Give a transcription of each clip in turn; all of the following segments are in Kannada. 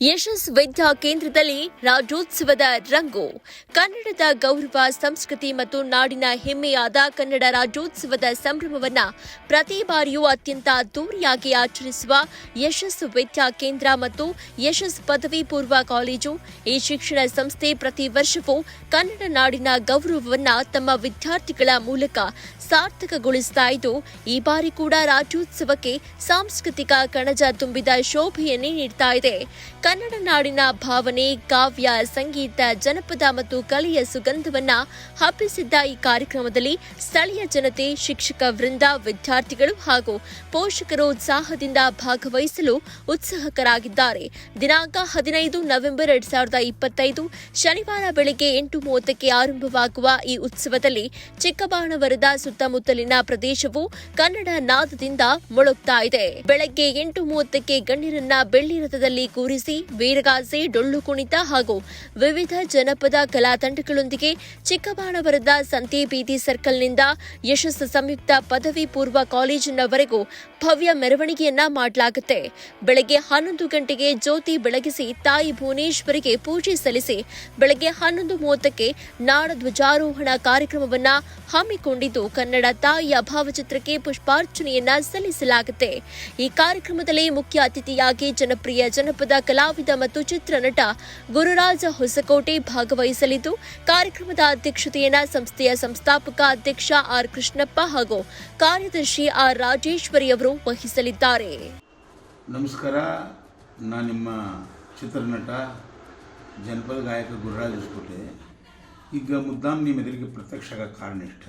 ಯಶಸ್ ವಿದ್ಯಾ ಕೇಂದ್ರದಲ್ಲಿ ರಾಜ್ಯೋತ್ಸವದ ರಂಗು. ಕನ್ನಡದ ಗೌರವ, ಸಂಸ್ಕೃತಿ ಮತ್ತು ನಾಡಿನ ಹೆಮ್ಮೆಯಾದ ಕನ್ನಡ ರಾಜ್ಯೋತ್ಸವದ ಸಂಭ್ರಮವನ್ನ ಪ್ರತಿ ಬಾರಿಯೂ ಅತ್ಯಂತ ಅದ್ದೂರಿಯಾಗಿ ಆಚರಿಸುವ ಯಶಸ್ ವಿದ್ಯಾ ಕೇಂದ್ರ ಮತ್ತು ಯಶಸ್ ಪದವಿ ಪೂರ್ವ ಕಾಲೇಜು ಈ ಶಿಕ್ಷಣ ಸಂಸ್ಥೆ ಪ್ರತಿ ವರ್ಷವೂ ಕನ್ನಡ ನಾಡಿನ ಗೌರವವನ್ನ ತಮ್ಮ ವಿದ್ಯಾರ್ಥಿಗಳ ಮೂಲಕ ಸಾರ್ಥಕಗೊಳಿಸ್ತಾ ಇದ್ದು, ಈ ಬಾರಿ ಕೂಡ ರಾಜ್ಯೋತ್ಸವಕ್ಕೆ ಸಾಂಸ್ಕೃತಿಕ ಕಣಜ ತುಂಬಿದ ಶೋಭೆಯನ್ನೇ ನೀಡ್ತಾ ಇದೆ. ಕನ್ನಡ ನಾಡಿನ ಭಾವನೆ, ಕಾವ್ಯ, ಸಂಗೀತ, ಜನಪದ ಮತ್ತು ಕಲೆಯ ಸುಗಂಧವನ್ನ ಹಬ್ಬಿಸಿದ್ದ ಈ ಕಾರ್ಯಕ್ರಮದಲ್ಲಿ ಸ್ಥಳೀಯ ಜನತೆ, ಶಿಕ್ಷಕ ವೃಂದ, ವಿದ್ಯಾರ್ಥಿಗಳು ಹಾಗೂ ಪೋಷಕರು ಉತ್ಸಾಹದಿಂದ ಭಾಗವಹಿಸಲು ಉತ್ಸುಕರಾಗಿದ್ದಾರೆ. ದಿನಾಂಕ 15 ನವೆಂಬರ್ 2025 ಶನಿವಾರ ಬೆಳಗ್ಗೆ 8:30ಕ್ಕೆ ಆರಂಭವಾಗುವ ಈ ಉತ್ಸವದಲ್ಲಿ ಚಿಕ್ಕಬಾಣವರದ ಸುತ್ತಮುತ್ತಲಿನ ಪ್ರದೇಶವು ಕನ್ನಡ ನಾದದಿಂದ ಮೊಳಗ್ತಾ ಇದೆ. ಬೆಳಗ್ಗೆ 8:30ಕ್ಕೆ ಗಣ್ಯರನ್ನ ಬೆಳ್ಳಿ ರಥದಲ್ಲಿ ಕೂರಿಸಿ ವೀರಗಾಸೆ, ಡೊಳ್ಳು ಕುಣಿತ ಹಾಗೂ ವಿವಿಧ ಜನಪದ ಕಲಾ ತಂಡಗಳೊಂದಿಗೆ ಚಿಕ್ಕಬಾಣವರದ ಸಂತೆ ಬೀದಿ ಸರ್ಕಲ್ನಿಂದ ಯಶಸ್ ಸಂಯುಕ್ತ ಪದವಿ ಪೂರ್ವ ಕಾಲೇಜಿನವರೆಗೂ ಭವ್ಯ ಮೆರವಣಿಗೆಯನ್ನ ಮಾಡಲಾಗುತ್ತೆ. ಬೆಳಗ್ಗೆ 11 ಗಂಟೆಗೆ ಜ್ಯೋತಿ ಬೆಳಗಿಸಿ ತಾಯಿ ಭುವನೇಶ್ವರಿಗೆ ಪೂಜೆ ಸಲ್ಲಿಸಿ ಬೆಳಗ್ಗೆ 11:30ಕ್ಕೆ ನಾಡ ಧ್ವಜಾರೋಹಣ ಕಾರ್ಯಕ್ರಮವನ್ನ ಹಮ್ಮಿಕೊಂಡಿದ್ದು, ಕನ್ನಡ ತಾಯಿಯ ಭಾವಚಿತ್ರಕ್ಕೆ ಪುಷ್ಪಾರ್ಚನೆಯನ್ನ ಸಲ್ಲಿಸಲಾಗುತ್ತೆ. ಈ ಕಾರ್ಯಕ್ರಮದಲ್ಲಿ ಮುಖ್ಯ ಅತಿಥಿಯಾಗಿ ಜನಪ್ರಿಯ ಜನಪದ ಕಲಾವಿದ ಮತ್ತು ಚಿತ್ರನಟ ಗುರುರಾಜ ಹೊಸಕೋಟೆ ಭಾಗವಹಿಸಲಿದ್ದು, ಕಾರ್ಯಕ್ರಮದ ಅಧ್ಯಕ್ಷತೆಯನ್ನ ಸಂಸ್ಥೆಯ ಸಂಸ್ಥಾಪಕ ಅಧ್ಯಕ್ಷ ಆರ್ ಕೃಷ್ಣಪ್ಪ ಹಾಗೂ ಕಾರ್ಯದರ್ಶಿ ಆರ್ ರಾಜೇಶ್ವರಿ ಅವರು ವಹಿಸಲಿದ್ದಾರೆ. ನಮಸ್ಕಾರ, ನಾನು ನಿಮ್ಮ ಚಿತ್ರನಟ ಜನಪದ ಗಾಯಕ ಗುರುರಾಜ ಹೊಸಕೋಟೆ. ಈಗ ಮುದ್ದಾಂ ನಿಮ್ಮ ಎದುರಿಗೆ ಪ್ರತ್ಯಕ್ಷ ಕಾರಣ ಇಷ್ಟ.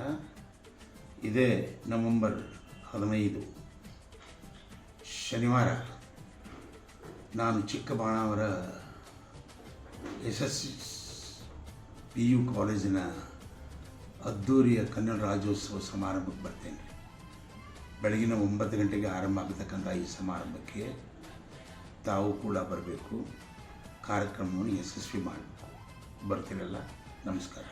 ಇದೇ ನವೆಂಬರ್ 15 ಶನಿವಾರ ನಾನು ಚಿಕ್ಕಬಾಣಾವರ PU ಕಾಲೇಜಿನ ಅದ್ದೂರಿಯ ಕನ್ನಡ ರಾಜ್ಯೋತ್ಸವ ಸಮಾರಂಭಕ್ಕೆ ಬರ್ತೇನೆ. ಬೆಳಗಿನ 9 ಗಂಟೆಗೆ ಆರಂಭ ಆಗತಕ್ಕಂಥ ಈ ಸಮಾರಂಭಕ್ಕೆ ತಾವು ಕೂಡ ಬರಬೇಕು, ಕಾರ್ಯಕ್ರಮವನ್ನು ಯಶಸ್ವಿ ಮಾಡಬೇಕು. ಬರ್ತೀರಲ್ಲ? ನಮಸ್ಕಾರ.